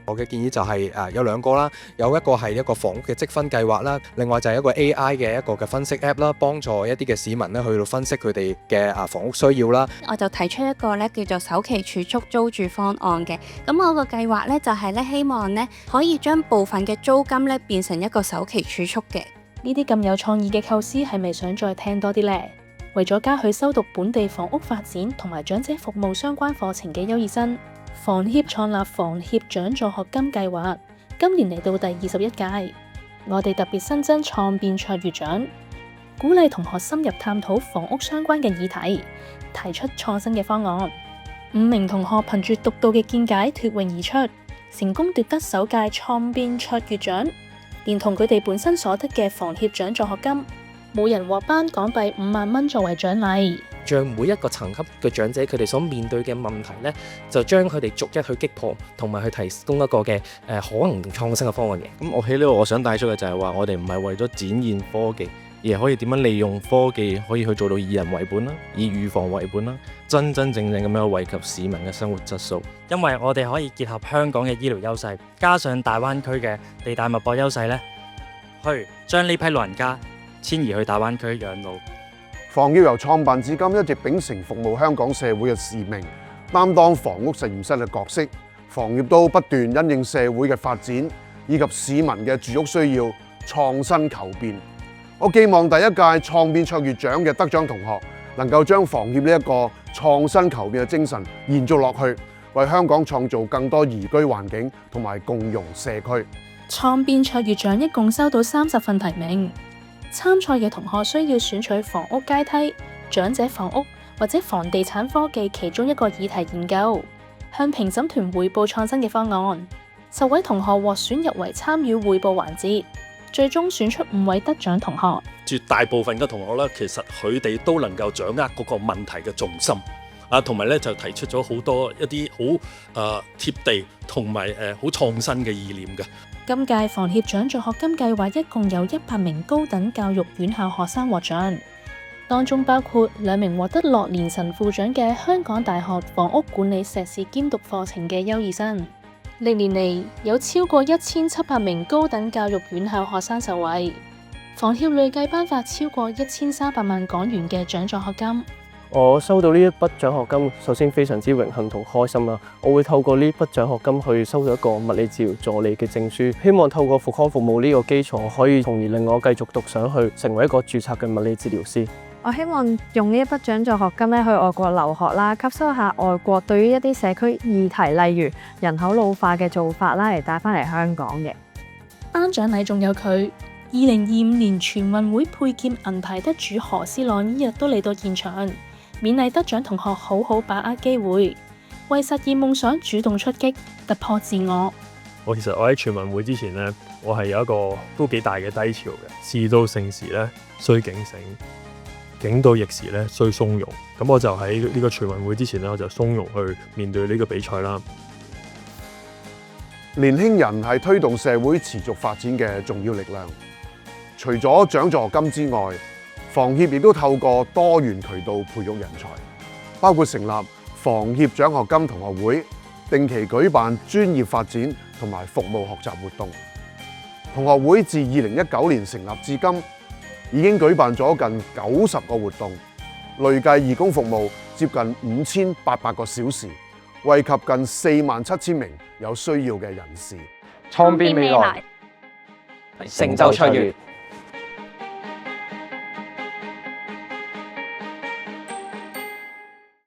我嘅建議就係有兩個啦，有一個係一個房屋嘅積分計劃啦，另外就係一個 AI 嘅一個嘅分析 App 啦，幫助一啲嘅市民咧去到分析佢哋嘅房屋需要啦。我就提出一個咧叫做首期儲蓄租住方案嘅，咁我個計劃咧就係咧希望咧可以將部分嘅租金咧變成一個首期儲蓄嘅。呢啲咁有創意嘅構思係咪想再聽多啲呢？為咗加許修讀本地房屋發展同埋長者服務相關課程嘅優異生，房協創立房協獎助學金計劃，今年嚟到第21屆。我哋特別新增創變卓越獎，鼓勵同學深入探討房屋相關嘅議題，提出創新嘅方案。5名同學憑住獨到嘅見解脫穎而出，成功奪得首屆創變卓越獎，連同佢哋本身所得嘅房協獎助學金，每人獲頒港幣5萬蚊作為獎勵。將每一個層級嘅長者佢哋所面對嘅問題呢，就將佢哋逐一去擊破，同埋去提供一個嘅可能創新嘅方案嘅。咁我喺呢度我想帶出嘅就係話，我哋唔係為咗展現科技，而係可以點樣利用科技可以去做到以人為本啦，以預防為本啦，真正咁樣惠及市民嘅生活質素。因為我哋可以結合香港嘅醫療優勢，加上大灣區嘅地大物博優勢呢，去將呢批老人家遷移去大灣區養老。房協由創辦至今一直秉承服務香港社會嘅使命，擔當房屋實驗室嘅角色。房協都不斷因應社會嘅發展以及市民嘅住屋需要，創新求變。我寄望第一屆創變卓越獎嘅得獎同學能夠將房協呢一個創新求變嘅精神延續落去，為香港創造更多宜居環境同埋共融社區。創變卓越獎一共收到30份提名。參賽嘅同學需要選取房屋階梯、長者房屋或者房地產科技其中一個議題研究，向評審團匯報創新嘅方案。10位同學獲選入圍參與匯報環節，最終選出5位得獎同學。絕大部分嘅同學咧，其實佢哋都能夠掌握嗰個問題嘅重心啊，同埋咧就提出咗好多一啲好貼地同埋好創新嘅意念嘅。今屆房協獎助學金計劃一共有100名高等教育院校學生獲獎，當中包括2名獲得樂年神父獎嘅香港大學房屋管理碩士兼讀課程嘅優異生。歷年嚟有超過1700名高等教育院校學生受惠，房協累計頒發超過1300萬港元嘅獎助學金。我收到呢一筆獎學金，首先非常之榮幸同開心啦！我會透過呢筆獎學金去收到一個物理治療助理嘅證書，希望透過復康服務呢個基礎，可以從而令我繼續讀上去，成為一個註冊嘅物理治療師。我希望用呢一筆獎助學金去外國留學啦，吸收下外國對於一啲社區議題，例如人口老化嘅做法啦，嚟帶翻嚟香港嘅。頒獎禮仲有佢，2025年全運會佩劍銀牌得主何思朗依日都嚟到現場。勉勵得獎同學好好把握機會，為實現夢想主動出擊，突破自我。其實我喺全運會之前呢，我係有一個都幾大嘅低潮嘅。事到盛時呢，需警醒；境到逆時呢，需從容。咁我就喺呢個全運會之前呢，我就從容去面對呢個比賽啦。年輕人係推動社會持續發展嘅重要力量。除咗獎助學金之外，房協亦都透過多元渠道培育人才，包括成立房協獎學金同學會，定期舉辦專業發展同埋服務學習活動。同學會自2019年成立至今，已經舉辦咗近90個活動，累計義工服務接近5800個小時，惠及近47000名有需要嘅人士。創變未來，成就卓越。